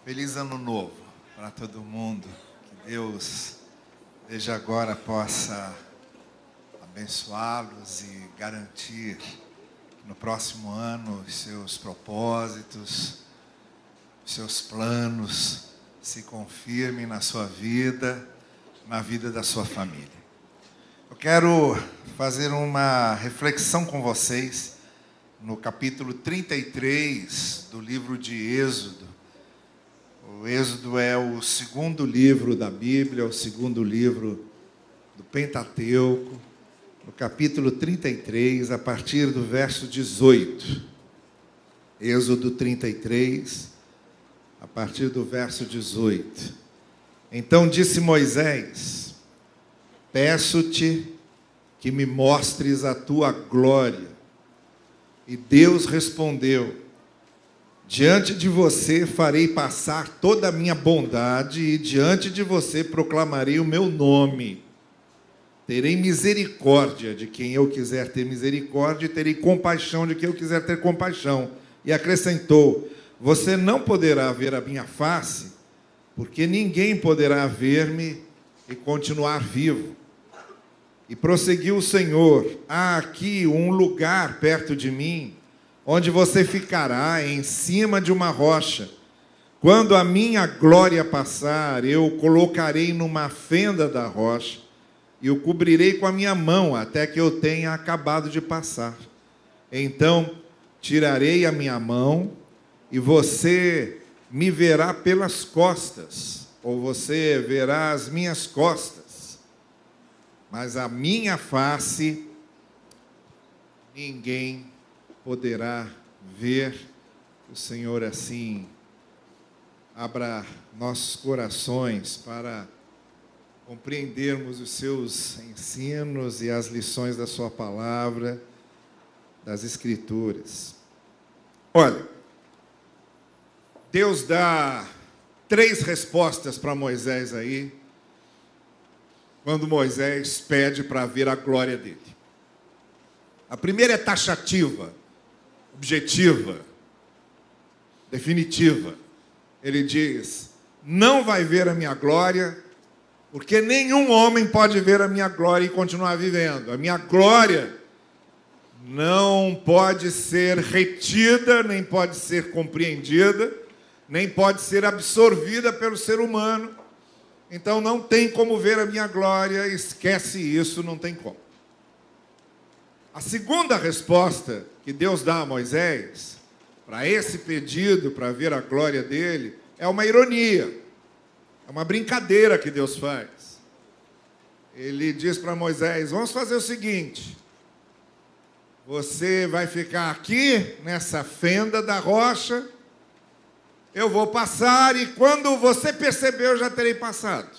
Feliz ano novo para todo mundo. Que Deus, desde agora, possa abençoá-los e garantir que no próximo ano os seus propósitos, os seus planos se confirmem na sua vida, na vida da sua família. Eu quero fazer uma reflexão com vocês no capítulo 33 do livro de Êxodo. O Êxodo é o segundo livro da Bíblia, o segundo livro do Pentateuco. No capítulo 33, a partir do verso 18. Êxodo 33, a partir do verso 18. Então disse Moisés: peço-te que me mostres a tua glória. E Deus respondeu: diante de você farei passar toda a minha bondade, e diante de você proclamarei o meu nome. Terei misericórdia de quem eu quiser ter misericórdia, e terei compaixão de quem eu quiser ter compaixão. E acrescentou: você não poderá ver a minha face, porque ninguém poderá ver-me e continuar vivo. E prosseguiu o Senhor: há aqui um lugar perto de mim, onde você ficará em cima de uma rocha. Quando a minha glória passar, eu o colocarei numa fenda da rocha, e o cobrirei com a minha mão, até que eu tenha acabado de passar. Então tirarei a minha mão, e você me verá pelas costas, ou você verá as minhas costas, mas a minha face ninguém poderá ver. O Senhor assim abra nossos corações para compreendermos os seus ensinos e as lições da sua palavra, das Escrituras. Olha, Deus dá 3 respostas para Moisés aí, quando Moisés pede para ver a glória dele. A primeira é taxativa, objetiva, definitiva. Ele diz: não vai ver a minha glória, porque nenhum homem pode ver a minha glória e continuar vivendo. A minha glória não pode ser retida, nem pode ser compreendida, nem pode ser absorvida pelo ser humano. Então não tem como ver a minha glória, esquece isso, não tem como. A segunda resposta que Deus dá a Moisés, para esse pedido, para ver a glória dele, é uma ironia, é uma brincadeira que Deus faz. Ele diz para Moisés: vamos fazer o seguinte, você vai ficar aqui, nessa fenda da rocha, eu vou passar, e quando você perceber, eu já terei passado.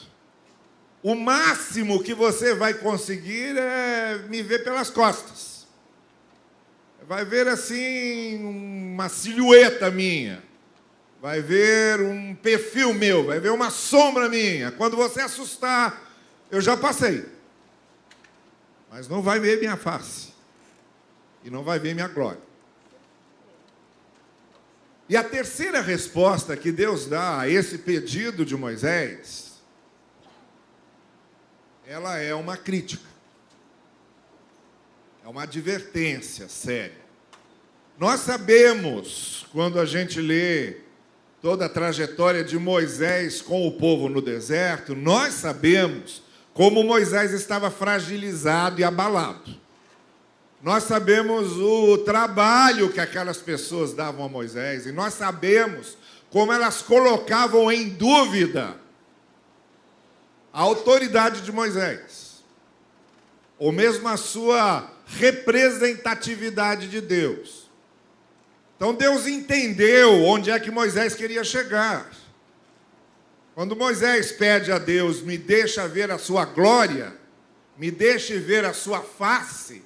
O máximo que você vai conseguir é me ver pelas costas. Vai ver assim uma silhueta minha, vai ver um perfil meu, vai ver uma sombra minha. Quando você assustar, eu já passei. Mas não vai ver minha face, e não vai ver minha glória. E a terceira resposta que Deus dá a esse pedido de Moisés, ela é uma crítica, é uma advertência séria. Nós sabemos, quando a gente lê toda a trajetória de Moisés com o povo no deserto, nós sabemos como Moisés estava fragilizado e abalado. Nós sabemos o trabalho que aquelas pessoas davam a Moisés, e nós sabemos como elas colocavam em dúvida a autoridade de Moisés, ou mesmo a sua representatividade de Deus. Então Deus entendeu onde é que Moisés queria chegar. Quando Moisés pede a Deus: me deixa ver a sua glória, me deixe ver a sua face,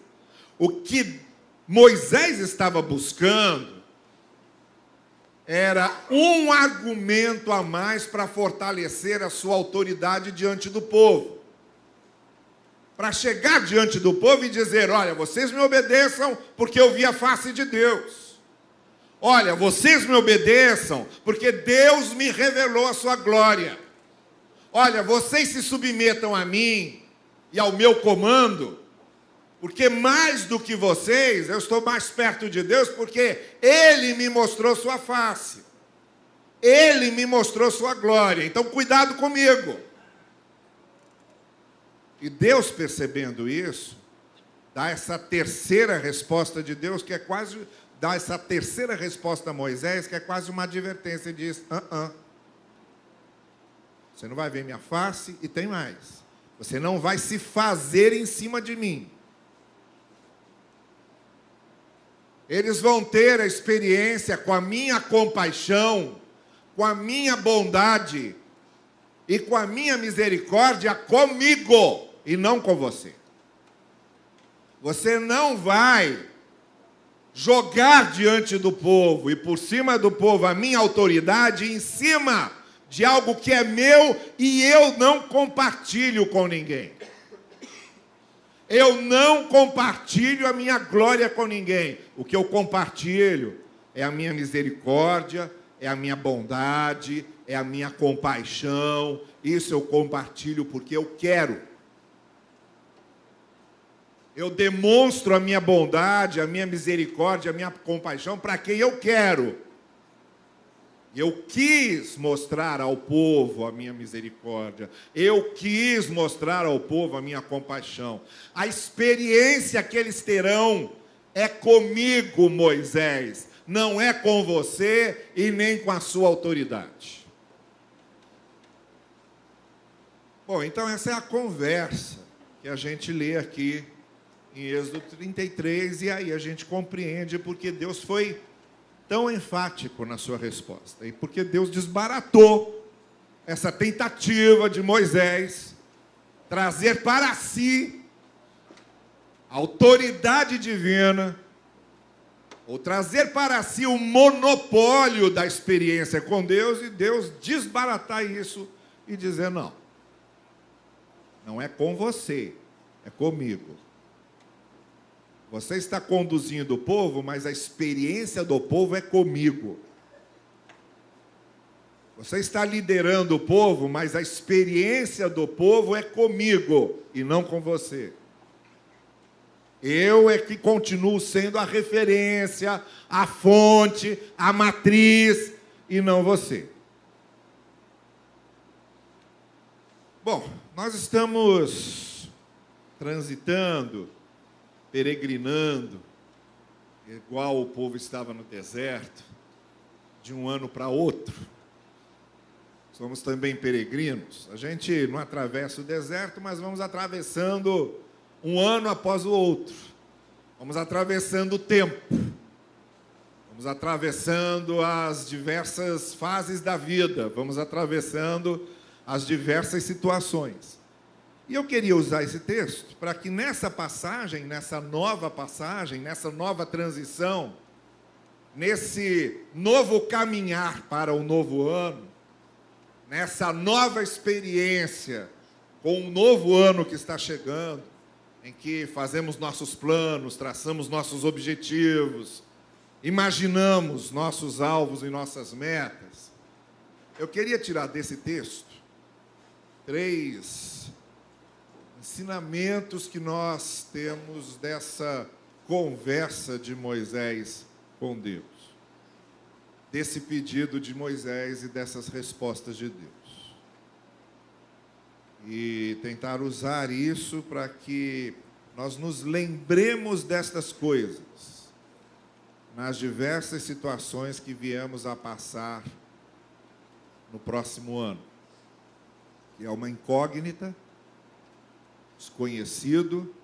o que Moisés estava buscando era um argumento a mais para fortalecer a sua autoridade diante do povo. Para chegar diante do povo e dizer: olha, vocês me obedeçam porque eu vi a face de Deus. Olha, vocês me obedeçam, porque Deus me revelou a sua glória. Olha, vocês se submetam a mim e ao meu comando, porque mais do que vocês, eu estou mais perto de Deus, porque Ele me mostrou sua face. Ele me mostrou sua glória. Então, cuidado comigo. E Deus, percebendo isso, dá essa terceira resposta de Deus, que é quase... dá essa terceira resposta a Moisés, que é quase uma advertência. Ele diz, você não vai ver minha face, e tem mais. Você não vai se fazer em cima de mim. Eles vão ter a experiência com a minha compaixão, com a minha bondade e com a minha misericórdia comigo e não com você. Você não vai jogar diante do povo e por cima do povo a minha autoridade em cima de algo que é meu e eu não compartilho com ninguém. Eu não compartilho a minha glória com ninguém. O que eu compartilho é a minha misericórdia, é a minha bondade, é a minha compaixão. Isso eu compartilho porque eu quero. Eu demonstro a minha bondade, a minha misericórdia, a minha compaixão para quem eu quero. Eu quis mostrar ao povo a minha misericórdia. Eu quis mostrar ao povo a minha compaixão. A experiência que eles terão é comigo, Moisés. Não é com você e nem com a sua autoridade. Bom, então essa é a conversa que a gente lê aqui em Êxodo 33, e aí a gente compreende porque Deus foi tão enfático na sua resposta. E porque Deus desbaratou essa tentativa de Moisés trazer para si a autoridade divina, ou trazer para si o monopólio da experiência com Deus, e Deus desbaratar isso e dizer, não, não é com você, é comigo. Você está conduzindo o povo, mas a experiência do povo é comigo. Você está liderando o povo, mas a experiência do povo é comigo e não com você. Eu é que continuo sendo a referência, a fonte, a matriz, e não você. Bom, nós estamos transitando, peregrinando, igual o povo estava no deserto, de um ano para outro. Somos também peregrinos. A gente não atravessa o deserto, mas vamos atravessando um ano após o outro. Vamos atravessando o tempo. Vamos atravessando as diversas fases da vida. Vamos atravessando as diversas situações. E eu queria usar esse texto para que nessa passagem, nessa nova transição, nesse novo caminhar para o novo ano, nessa nova experiência com o novo ano que está chegando, em que fazemos nossos planos, traçamos nossos objetivos, imaginamos nossos alvos e nossas metas, eu queria tirar desse texto 3 ensinamentos que nós temos dessa conversa de Moisés com Deus, desse pedido de Moisés e dessas respostas de Deus. E tentar usar isso para que nós nos lembremos destas coisas nas diversas situações que viemos a passar no próximo ano, que é uma incógnita, desconhecido,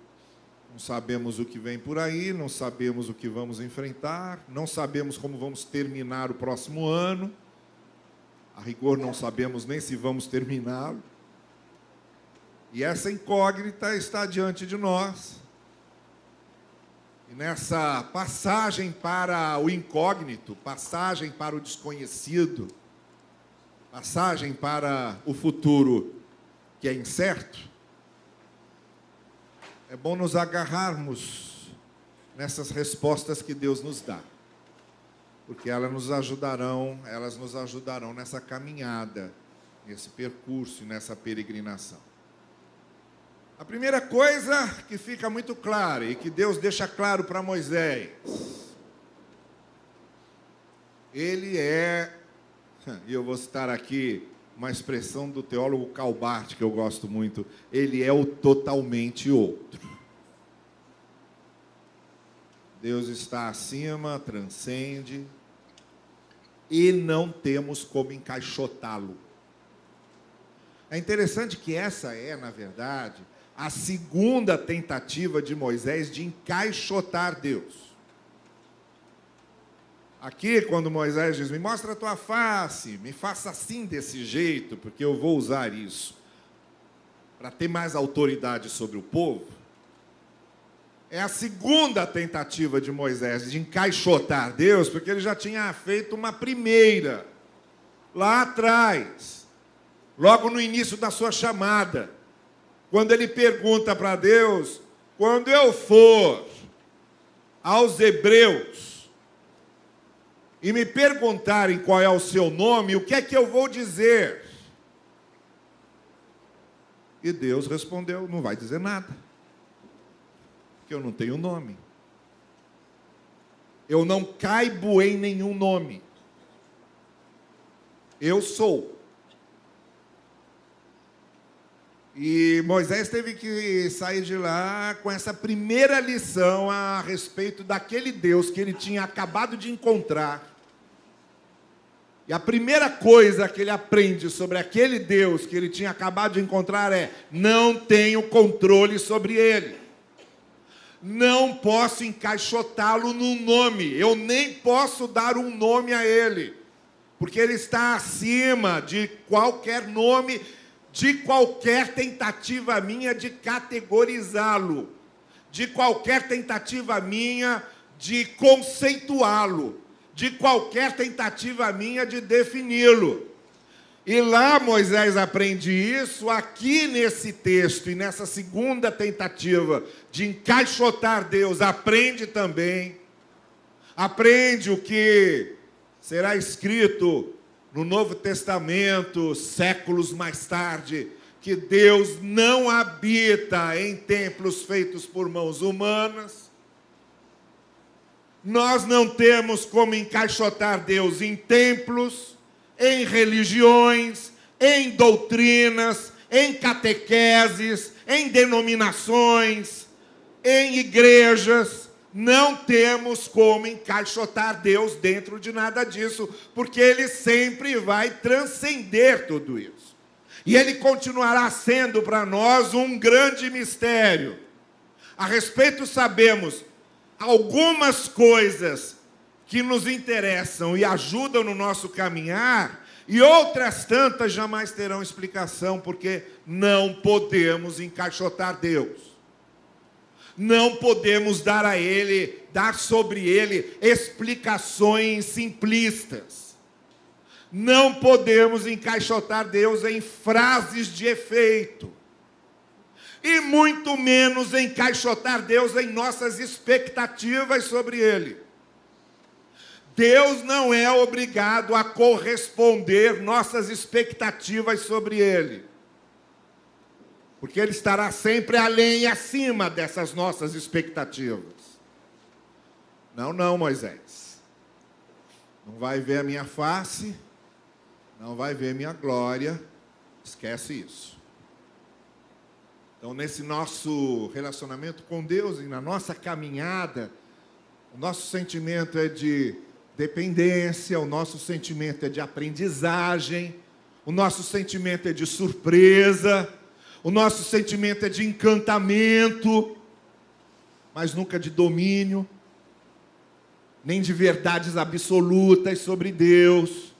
não sabemos o que vem por aí, não sabemos o que vamos enfrentar, não sabemos como vamos terminar o próximo ano, a rigor não sabemos nem se vamos terminá-lo, e essa incógnita está diante de nós, e nessa passagem para o incógnito, passagem para o desconhecido, passagem para o futuro que é incerto, é bom nos agarrarmos nessas respostas que Deus nos dá. porque elas nos ajudarão nessa caminhada, nesse percurso e nessa peregrinação. A primeira coisa que fica muito clara e que Deus deixa claro para Moisés, ele é, e eu vou citar aqui uma expressão do teólogo Calbart, que eu gosto muito, ele é o totalmente outro. Deus está acima, transcende, e não temos como encaixotá-lo. É interessante que essa é, na verdade, a segunda tentativa de Moisés de encaixotar Deus. Aqui, quando Moisés diz, me mostra a tua face, me faça assim desse jeito, porque eu vou usar isso para ter mais autoridade sobre o povo, é a segunda tentativa de Moisés de encaixotar Deus, porque ele já tinha feito uma primeira, lá atrás, logo no início da sua chamada, quando ele pergunta para Deus, quando eu for aos hebreus e me perguntarem qual é o seu nome, o que é que eu vou dizer? E Deus respondeu, não vai dizer nada, porque eu não tenho nome. Eu não caibo em nenhum nome. Eu sou. E Moisés teve que sair de lá com essa primeira lição a respeito daquele Deus que ele tinha acabado de encontrar. E a primeira coisa que ele aprende sobre aquele Deus que ele tinha acabado de encontrar é: não tenho controle sobre ele. Não posso encaixotá-lo num nome. Eu nem posso dar um nome a ele. Porque ele está acima de qualquer nome, de qualquer tentativa minha de categorizá-lo, de qualquer tentativa minha de conceituá-lo, de qualquer tentativa minha de defini-lo. E lá Moisés aprende isso, aqui nesse texto e nessa segunda tentativa de encaixotar Deus, aprende também, aprende o que será escrito no Novo Testamento, séculos mais tarde, que Deus não habita em templos feitos por mãos humanas. Nós não temos como encaixotar Deus em templos, em religiões, em doutrinas, em catequeses, em denominações, em igrejas. Não temos como encaixotar Deus dentro de nada disso, porque Ele sempre vai transcender tudo isso. E Ele continuará sendo para nós um grande mistério. A respeito sabemos algumas coisas que nos interessam e ajudam no nosso caminhar, e outras tantas jamais terão explicação, porque não podemos encaixotar Deus. Não podemos dar sobre ele explicações simplistas. Não podemos encaixotar Deus em frases de efeito. E muito menos encaixotar Deus em nossas expectativas sobre ele. Deus não é obrigado a corresponder nossas expectativas sobre ele. Porque ele estará sempre além e acima dessas nossas expectativas. Não, Moisés. Não vai ver a minha face, não vai ver a minha glória. Esquece isso. Então, nesse nosso relacionamento com Deus e na nossa caminhada, o nosso sentimento é de dependência, o nosso sentimento é de aprendizagem, o nosso sentimento é de surpresa, o nosso sentimento é de encantamento, mas nunca de domínio, nem de verdades absolutas sobre Deus,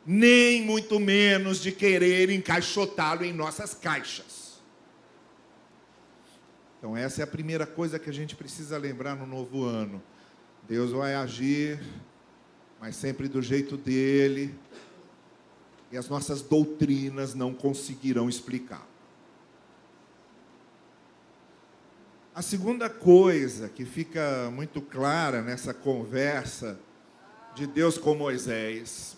nem muito menos de querer encaixotá-lo em nossas caixas. Então essa é a primeira coisa que a gente precisa lembrar no novo ano. Deus vai agir, mas sempre do jeito dele, e as nossas doutrinas não conseguirão explicar. A segunda coisa que fica muito clara nessa conversa de Deus com Moisés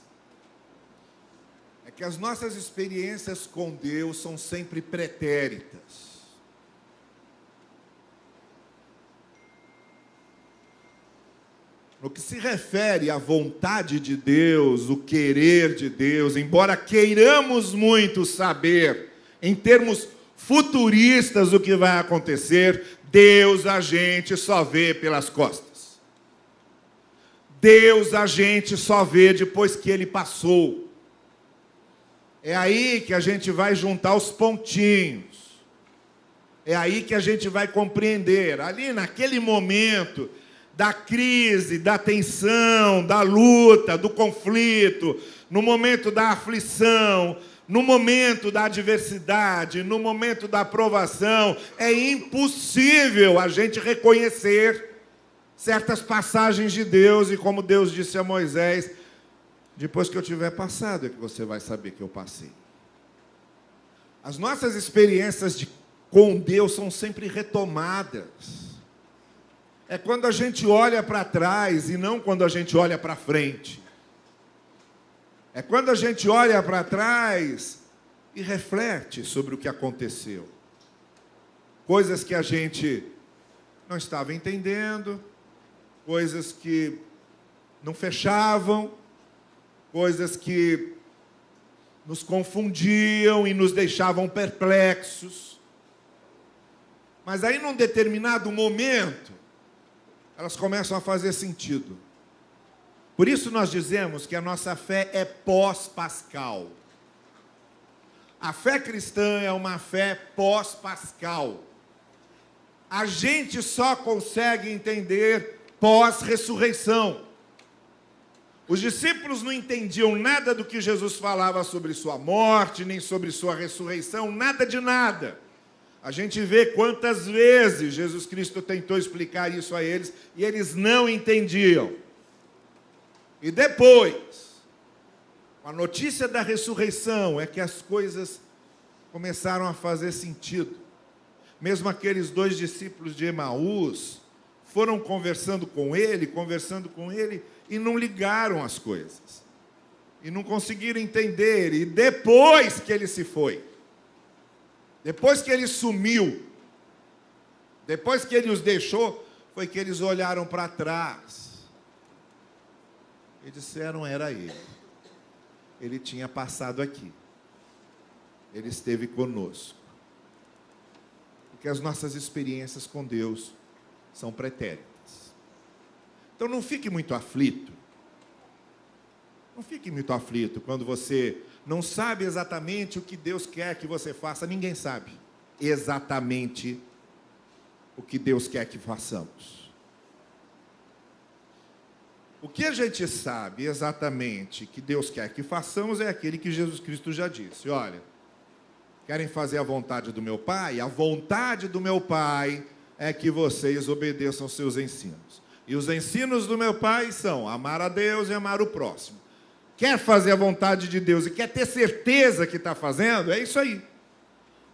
é que as nossas experiências com Deus são sempre pretéritas. No que se refere à vontade de Deus, o querer de Deus, embora queiramos muito saber, em termos futuristas, o que vai acontecer, Deus a gente só vê pelas costas. Deus a gente só vê depois que Ele passou. É aí que a gente vai juntar os pontinhos. É aí que a gente vai compreender. Ali naquele momento da crise, da tensão, da luta, do conflito, no momento da aflição, no momento da adversidade, no momento da aprovação, é impossível a gente reconhecer certas passagens de Deus, e como Deus disse a Moisés, depois que eu tiver passado é que você vai saber que eu passei. As nossas experiências com Deus são sempre retomadas. É quando a gente olha para trás e não quando a gente olha para frente. É quando a gente olha para trás e reflete sobre o que aconteceu. Coisas que a gente não estava entendendo, coisas que não fechavam, coisas que nos confundiam e nos deixavam perplexos. Mas aí, num determinado momento, elas começam a fazer sentido. Por isso nós dizemos que a nossa fé é pós-pascal. A fé cristã é uma fé pós-pascal. A gente só consegue entender pós-ressurreição. Os discípulos não entendiam nada do que Jesus falava sobre sua morte, nem sobre sua ressurreição, nada de nada. A gente vê quantas vezes Jesus Cristo tentou explicar isso a eles e eles não entendiam. E depois, com a notícia da ressurreição, é que as coisas começaram a fazer sentido. Mesmo aqueles 2 discípulos de Emaús foram conversando com ele, e não ligaram as coisas. E não conseguiram entender. E depois que ele se foi, depois que ele sumiu, depois que ele os deixou, foi que eles olharam para trás e disseram: era ele. Ele tinha passado aqui. Ele esteve conosco. Porque as nossas experiências com Deus são pretéritas. Então não fique muito aflito. Não fique muito aflito quando você não sabe exatamente o que Deus quer que você faça. Ninguém sabe exatamente o que Deus quer que façamos. O que a gente sabe exatamente que Deus quer que façamos é aquele que Jesus Cristo já disse: olha, querem fazer a vontade do meu Pai? A vontade do meu Pai é que vocês obedeçam aos seus ensinos. E os ensinos do meu Pai são amar a Deus e amar o próximo. Quer fazer a vontade de Deus e quer ter certeza que está fazendo? É isso aí.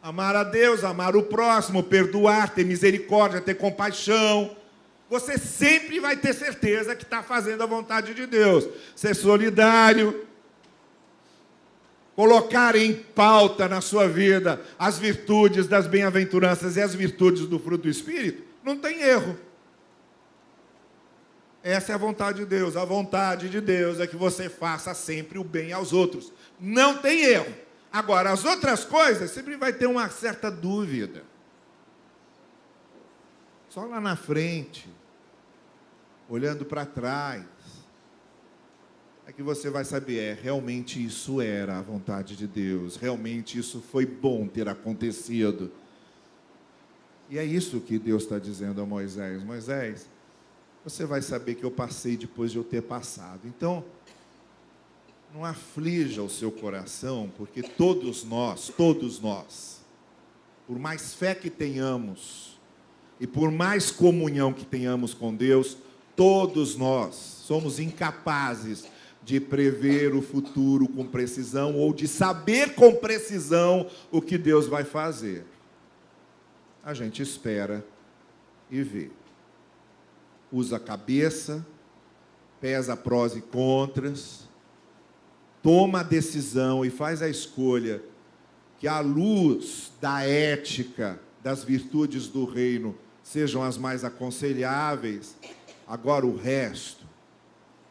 Amar a Deus, amar o próximo, perdoar, ter misericórdia, ter compaixão. Você sempre vai ter certeza que está fazendo a vontade de Deus. Ser solidário. Colocar em pauta na sua vida as virtudes das bem-aventuranças e as virtudes do fruto do Espírito. Não tem erro. Essa é a vontade de Deus. A vontade de Deus é que você faça sempre o bem aos outros. Não tem erro. Agora, as outras coisas, sempre vai ter uma certa dúvida. Só lá na frente, olhando para trás, é que você vai saber, realmente isso era a vontade de Deus. Realmente isso foi bom ter acontecido. E é isso que Deus está dizendo a Moisés. Moisés, você vai saber que eu passei depois de eu ter passado. Então, não aflija o seu coração, porque todos nós, por mais fé que tenhamos, e por mais comunhão que tenhamos com Deus, todos nós somos incapazes de prever o futuro com precisão, ou de saber com precisão o que Deus vai fazer. A gente espera e vê. Usa a cabeça, pesa prós e contras, toma a decisão e faz a escolha que, à luz da ética, das virtudes do reino, sejam as mais aconselháveis. Agora o resto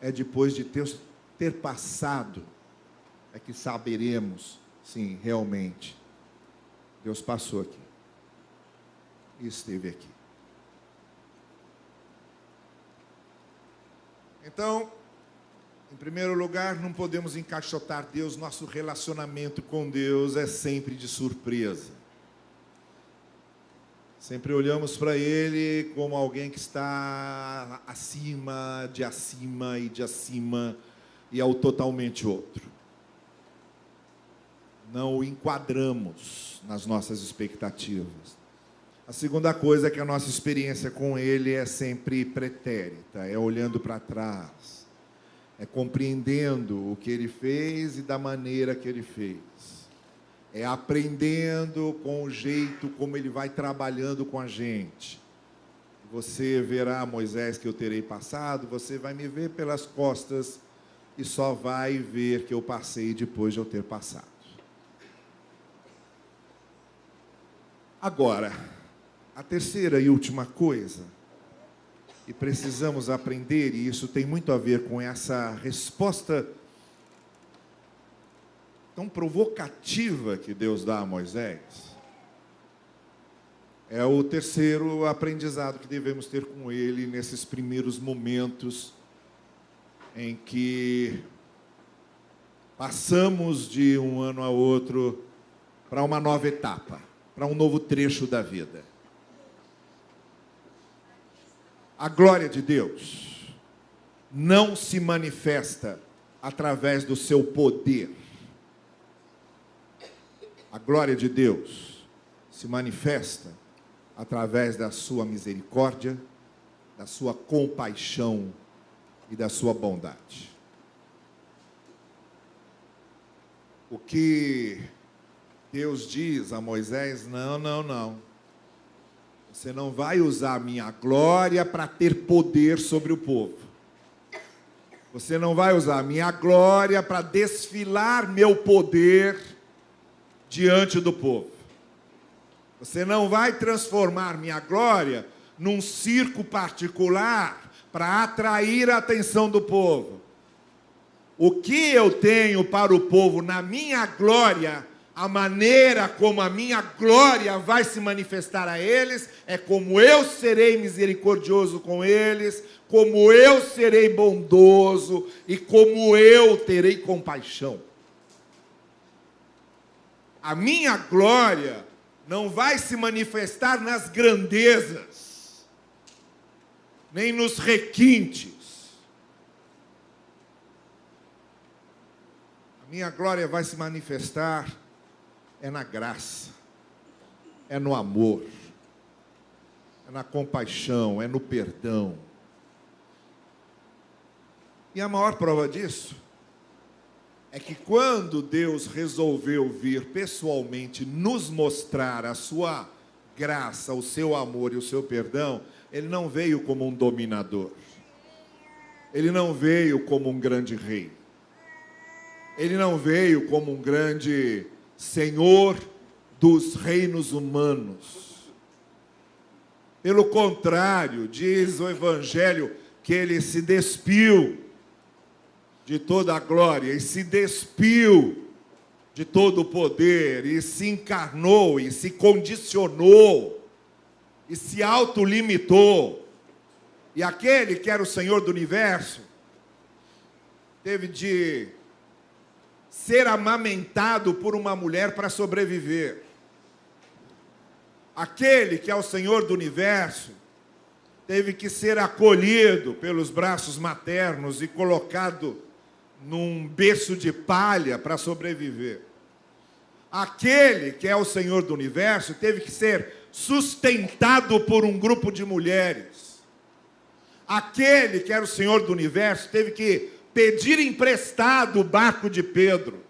é depois de ter passado, é que saberemos, sim, realmente, Deus passou aqui e esteve aqui. Então, em primeiro lugar, não podemos encaixotar Deus. Nosso relacionamento com Deus é sempre de surpresa. Sempre olhamos para Ele como alguém que está acima e de acima, e é o totalmente outro. Não o enquadramos nas nossas expectativas. A segunda coisa é que a nossa experiência com Ele é sempre pretérita, é olhando para trás, é compreendendo o que Ele fez e da maneira que Ele fez, é aprendendo com o jeito como Ele vai trabalhando com a gente. Você verá, Moisés, que eu terei passado, você vai me ver pelas costas e só vai ver que eu passei depois de eu ter passado. Agora, a terceira e última coisa, e precisamos aprender, e isso tem muito a ver com essa resposta tão provocativa que Deus dá a Moisés, é o terceiro aprendizado que devemos ter com Ele nesses primeiros momentos em que passamos de um ano a outro para uma nova etapa, para um novo trecho da vida. A glória de Deus não se manifesta através do seu poder. A glória de Deus se manifesta através da sua misericórdia, da sua compaixão e da sua bondade. O que Deus diz a Moisés: não. Você não vai usar a minha glória para ter poder sobre o povo. Você não vai usar a minha glória para desfilar meu poder diante do povo. Você não vai transformar minha glória num circo particular para atrair a atenção do povo. O que eu tenho para o povo na minha glória, a maneira como a minha glória vai se manifestar a eles, é como eu serei misericordioso com eles, como eu serei bondoso e como eu terei compaixão. A minha glória não vai se manifestar nas grandezas, nem nos requintes. A minha glória vai se manifestar na graça, no amor, na compaixão, no perdão. E a maior prova disso é que quando Deus resolveu vir pessoalmente nos mostrar a sua graça, o seu amor e o seu perdão, Ele não veio como um dominador. Ele não veio como um grande rei. Ele não veio como um grande Senhor dos reinos humanos. Pelo contrário, diz o Evangelho que Ele se despiu de toda a glória e se despiu de todo o poder e se encarnou e se condicionou e se autolimitou. E aquele que era o Senhor do universo teve de ser amamentado por uma mulher para sobreviver. Aquele que é o Senhor do universo teve que ser acolhido pelos braços maternos e colocado num berço de palha para sobreviver. Aquele que é o Senhor do universo teve que ser sustentado por um grupo de mulheres. Aquele que era o Senhor do universo teve que pedir emprestado o barco de Pedro.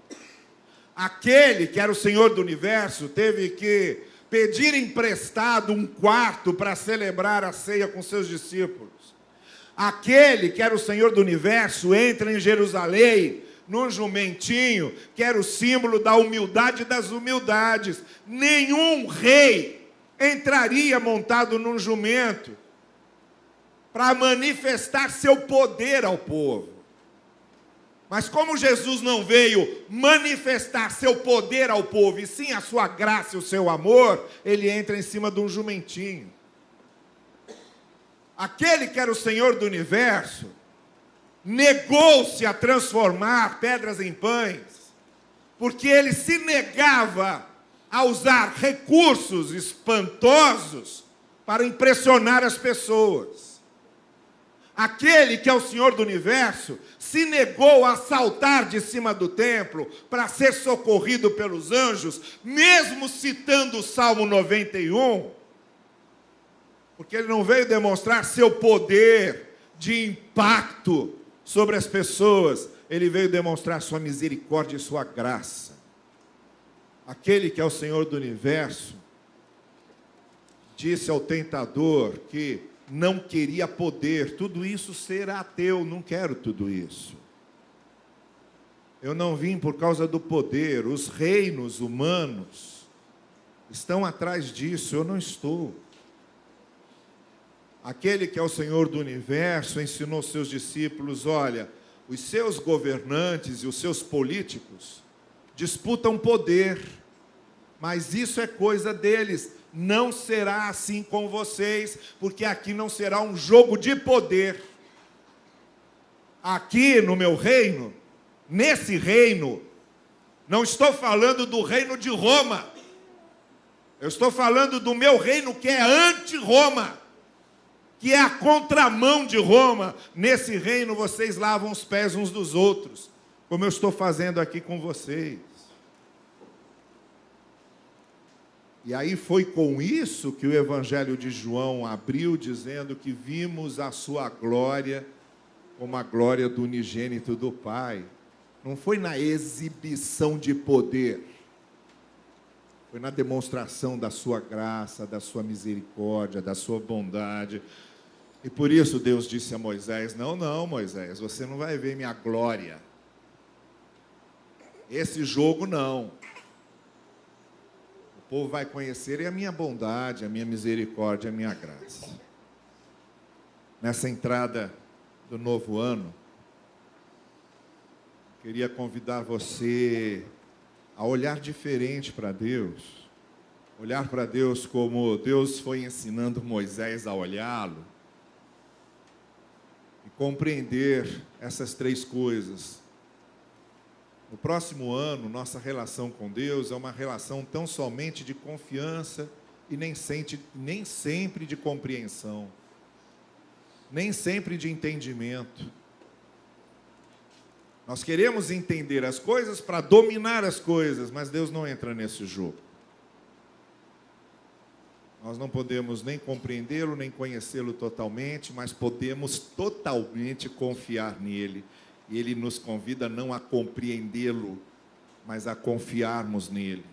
Aquele que era o Senhor do universo teve que pedir emprestado um quarto para celebrar a ceia com seus discípulos. Aquele que era o Senhor do universo entra em Jerusalém num jumentinho, que era o símbolo da humildade das humildades. Nenhum rei entraria montado num jumento para manifestar seu poder ao povo. Mas como Jesus não veio manifestar seu poder ao povo, e sim a sua graça e o seu amor, ele entra em cima de um jumentinho. Aquele que era o Senhor do universo negou-se a transformar pedras em pães, porque ele se negava a usar recursos espantosos para impressionar as pessoas. Aquele que é o Senhor do universo se negou a saltar de cima do templo para ser socorrido pelos anjos, mesmo citando o Salmo 91, porque ele não veio demonstrar seu poder de impacto sobre as pessoas, ele veio demonstrar sua misericórdia e sua graça. Aquele que é o Senhor do universo disse ao tentador que não queria poder, tudo isso ser ateu, não quero tudo isso. Eu não vim por causa do poder, os reinos humanos estão atrás disso, eu não estou. Aquele que é o Senhor do universo ensinou seus discípulos, olha, os seus governantes e os seus políticos disputam poder, mas isso é coisa deles. Não será assim com vocês, porque aqui não será um jogo de poder. Aqui no meu reino, nesse reino, não estou falando do reino de Roma. Eu estou falando do meu reino que é anti-Roma, que é a contramão de Roma. Nesse reino vocês lavam os pés uns dos outros, como eu estou fazendo aqui com vocês. E aí foi com isso que o Evangelho de João abriu, dizendo que vimos a sua glória como a glória do unigênito do Pai. Não foi na exibição de poder, foi na demonstração da sua graça, da sua misericórdia, da sua bondade. E por isso Deus disse a Moisés, não, Moisés, você não vai ver minha glória. Esse jogo não. O povo vai conhecer a minha bondade, a minha misericórdia, a minha graça. Nessa entrada do novo ano, queria convidar você a olhar diferente para Deus. Olhar para Deus como Deus foi ensinando Moisés a olhá-lo. E compreender essas três coisas. No próximo ano, nossa relação com Deus é uma relação tão somente de confiança e nem sempre de compreensão, nem sempre de entendimento. Nós queremos entender as coisas para dominar as coisas, mas Deus não entra nesse jogo. Nós não podemos nem compreendê-lo, nem conhecê-lo totalmente, mas podemos totalmente confiar nele. E ele nos convida não a compreendê-lo, mas a confiarmos nele.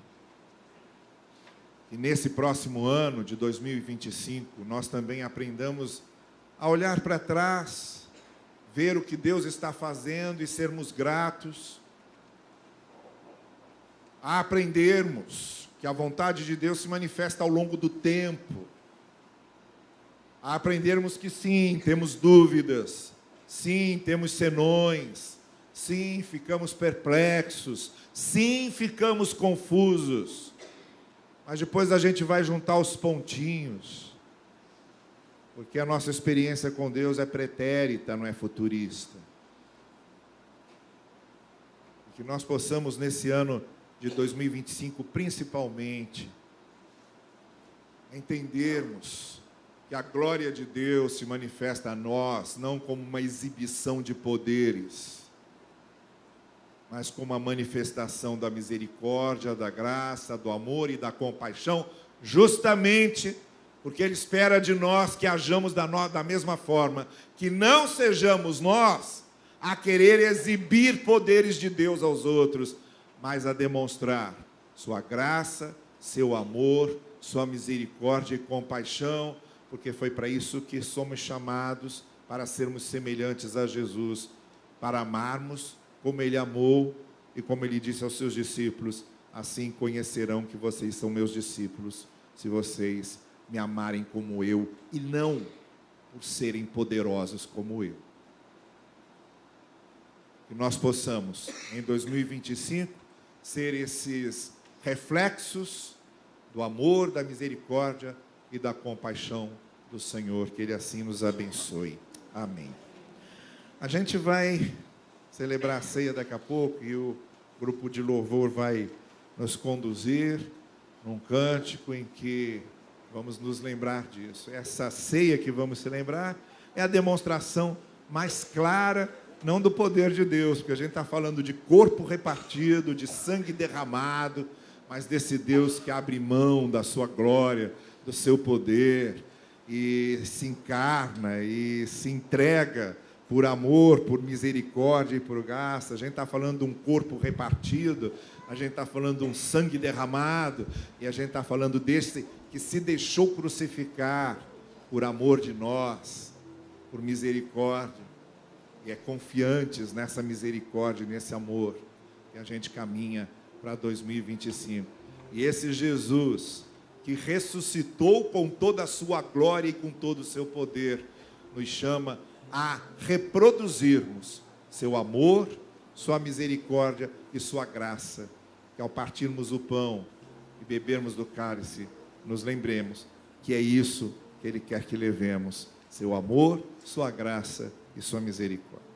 E nesse próximo ano de 2025, nós também aprendamos a olhar para trás, ver o que Deus está fazendo e sermos gratos. A aprendermos que a vontade de Deus se manifesta ao longo do tempo. A aprendermos que sim, temos dúvidas. Sim, temos senões. Sim, ficamos perplexos. Sim, ficamos confusos. Mas depois a gente vai juntar os pontinhos. Porque a nossa experiência com Deus é pretérita, não é futurista. Que nós possamos, nesse ano de 2025, principalmente, entendermos que a glória de Deus se manifesta a nós, não como uma exibição de poderes, mas como a manifestação da misericórdia, da graça, do amor e da compaixão, justamente porque Ele espera de nós que hajamos da mesma forma, que não sejamos nós a querer exibir poderes de Deus aos outros, mas a demonstrar sua graça, seu amor, sua misericórdia e compaixão, porque foi para isso que somos chamados para sermos semelhantes a Jesus, para amarmos como Ele amou e como Ele disse aos seus discípulos: assim conhecerão que vocês são meus discípulos, se vocês me amarem como eu, e não por serem poderosos como eu. Que nós possamos, em 2025, ser esses reflexos do amor, da misericórdia e da compaixão do Senhor. Que Ele assim nos abençoe. Amém. A gente vai celebrar a ceia daqui a pouco e o grupo de louvor vai nos conduzir num cântico em que vamos nos lembrar disso. Essa ceia que vamos celebrar é a demonstração mais clara, não do poder de Deus, porque a gente está falando de corpo repartido, de sangue derramado, mas desse Deus que abre mão da sua glória, do seu poder, e se encarna e se entrega por amor, por misericórdia e por graça. A gente está falando de um corpo repartido, a gente está falando de um sangue derramado, e a gente está falando desse que se deixou crucificar por amor de nós, por misericórdia, e é confiantes nessa misericórdia, nesse amor, que a gente caminha para 2025. E esse Jesus, que ressuscitou com toda a sua glória e com todo o seu poder, nos chama a reproduzirmos seu amor, sua misericórdia e sua graça. Que ao partirmos o pão e bebermos do cálice, nos lembremos que é isso que Ele quer que levemos: seu amor, sua graça e sua misericórdia.